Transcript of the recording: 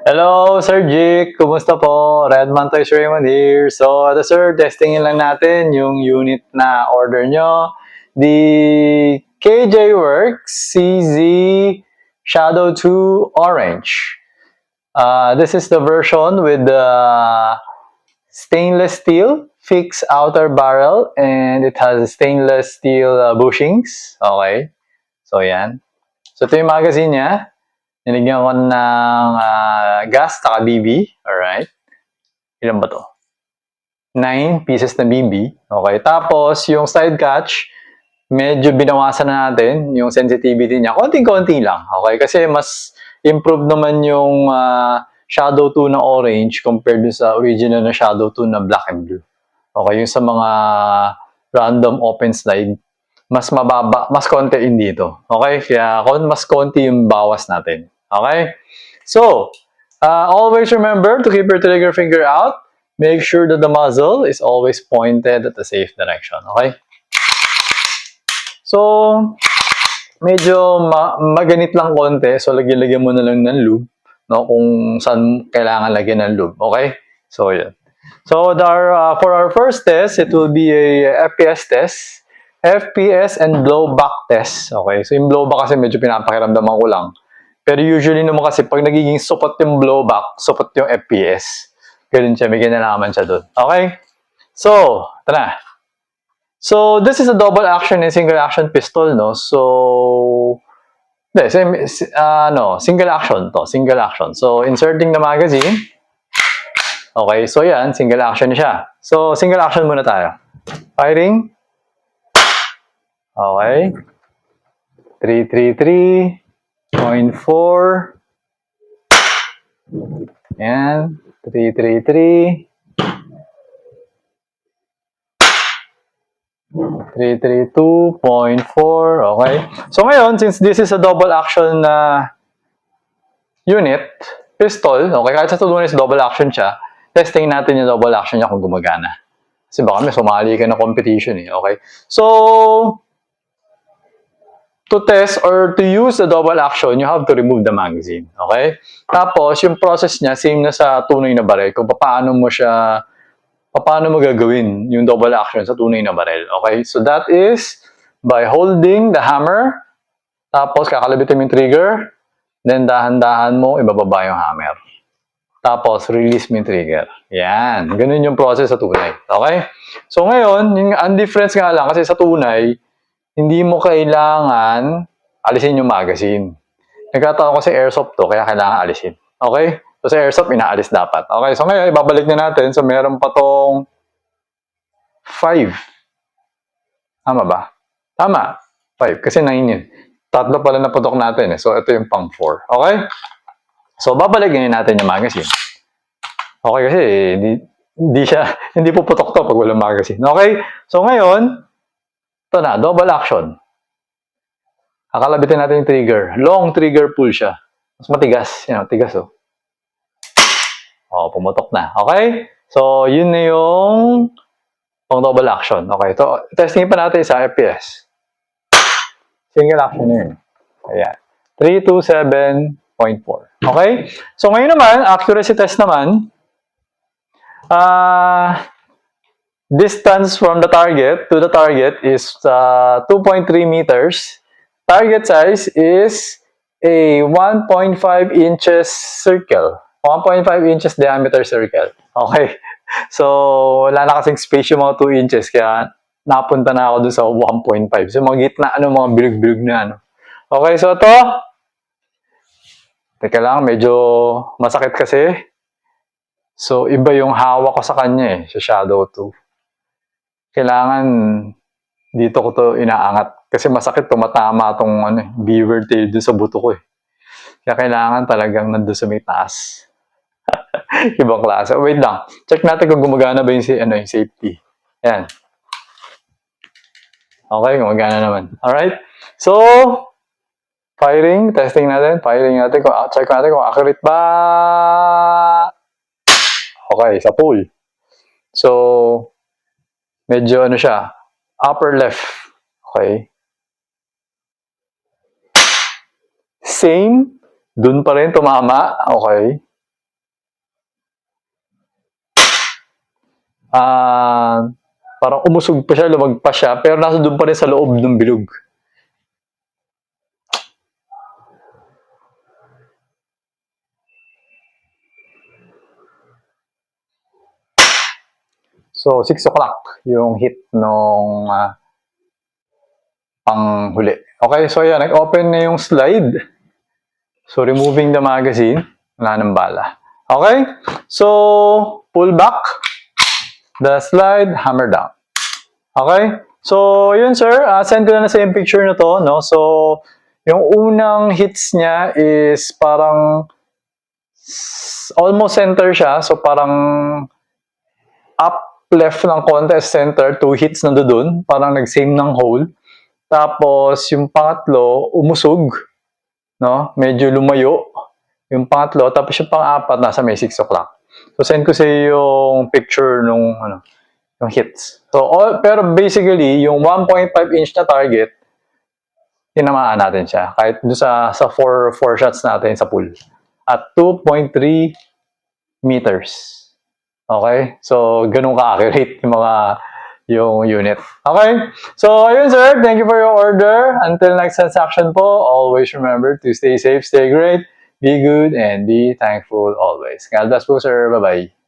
Hello, Sir Jake. Kumusta po? Redman Toys Raymond here. So, sir, testingin lang natin yung unit na order nyo. The KJ Works CZ Shadow 2 Orange. This is the version with the stainless steel fixed outer barrel and it has stainless steel bushings. Okay. So, yan. So, ito yung magazine niya. Nilagyan ko ng gas, taka BB. Alright. Ilan ba to? 9 pieces na BB. Okay. Tapos, yung side catch, medyo binawasan na natin yung sensitivity niya. Konting-konti lang. Okay. Kasi mas improved naman yung Shadow 2 na orange compared sa original na Shadow 2 na black and blue. Okay. Yung sa mga random open slide, mas mababa, mas konti in dito. Okay? Kaya mas konti yung bawas natin. Okay? So, always remember to keep your trigger finger out. Make sure that the muzzle is always pointed at the safe direction. Okay? So, medyo maganit lang konti. So, lagyan mo na lang ng lube. No? Kung saan kailangan lagyan ng lube. Okay? So, yun. So, for our first test, it will be a FPS test. FPS and blowback test. Okay? So, yung blowback kasi medyo pinapakiramdaman ko lang. Pero usually naman kasi pag nagiging support yung blowback, support yung FPS. Ganun siya, may kinalaman siya doon. Okay? So, tara. So, this is a double action and single action pistol, no? So, single action to. Single action. So, inserting the magazine. Okay, so yan, single action siya. So, single action muna tayo. Firing. Okay. 333.4. Yan. 333. 332.4. Okay. So, ngayon, since this is a double action unit, pistol, okay, kahit sa tulungan is double action siya, testing natin yung double action niya kung gumagana. Kasi baka may sumali ka na competition eh, okay? So, to test or to use the double action, you have to remove the magazine, okay? Tapos, yung process niya, same na sa tunay na baril. Kung paano mo gagawin yung double action sa tunay na baril, okay? So, that is by holding the hammer, tapos kakalabitin mo yung trigger, then dahan-dahan mo ibababa yung hammer. Tapos, release mo yung trigger. Yan. Ganun yung process sa tunay. Okay? So, ngayon, ang difference nga lang, kasi sa tunay, hindi mo kailangan alisin yung magazine. Nagkataon kasi airsoft to, kaya kailangan alisin. Okay? So, sa airsoft, inaalis dapat. Okay? So, ngayon, ibabalik na natin. So, meron pa tong 5. Tama ba? Tama. 5. Kasi 9 yun. Tatlo pala na putok natin. So, ito yung pang 4. Okay? So, babalikin natin yung magazine. Okay, kasi hindi puputok to pag walang magazine. Okay? So, ngayon, ito na, double action. Kakalabitin natin yung trigger. Long trigger pull siya. Mas matigas. Yan, matigas oh. Oh, pumutok na. Okay? So, yun na yung pang double action. Okay, ito, testing pa natin sa FPS. Single action na yun. Ayan. 327.4. Okay? So, ngayon naman, accuracy test naman. Distance from the target to the target is 2.3 meters. Target size is a 1.5 inches circle. 1.5 inches diameter circle. Okay? So, wala na kasing space yung mga 2 inches. Kaya, napunta na ako dun sa 1.5. So, mga gitna, mga bilog-bilog na, Okay, so ito. Teka lang, medyo masakit kasi. So, iba yung hawak ko sa kanya sa Shadow 2. Kailangan, dito ko to inaangat. Kasi masakit, tumatama itong beaver tail dun sa buto ko Kaya kailangan talagang nandun sa may taas. Ibang klase. Wait lang. Check natin kung gumagana ba yung safety. Ayan. Okay, gumagana naman. Alright? So, firing. Testing natin. Check natin kung accurate ba. Okay, sa pull. So, medyo siya. Upper left. Okay. Same. Dun pa rin tumama. Okay. parang umusog pa siya, lumagpas siya, pero nasa doon pa rin sa loob ng bilog. So, 6 o'clock yung hit nung panghuli. Okay, so yan, nag-open na yung slide. So, removing the magazine. Wala ng bala. Okay, so, pull back the slide, hammer down. Okay, so, yun sir, send ko na sa yung picture na to, no? So, yung unang hits niya is parang almost center siya. So, parang up left ng konti center, 2 hits na doon, parang nag-same ng hole. Tapos, yung pangatlo, umusog, no? Medyo lumayo yung pangatlo. Tapos, yung pang-apat, nasa may 6 o'clock. So, send ko sa yung picture nung, yung hits. So, pero basically, yung 1.5 inch na target, tinamaan natin siya. Kahit doon sa 4 shots natin sa pool. At 2.3 meters. Okay? So, ganun ka-accurate yung unit. Okay? So, ayun sir. Thank you for your order. Until next transaction po, always remember to stay safe, stay great, be good, and be thankful always. God bless po sir. Bye-bye.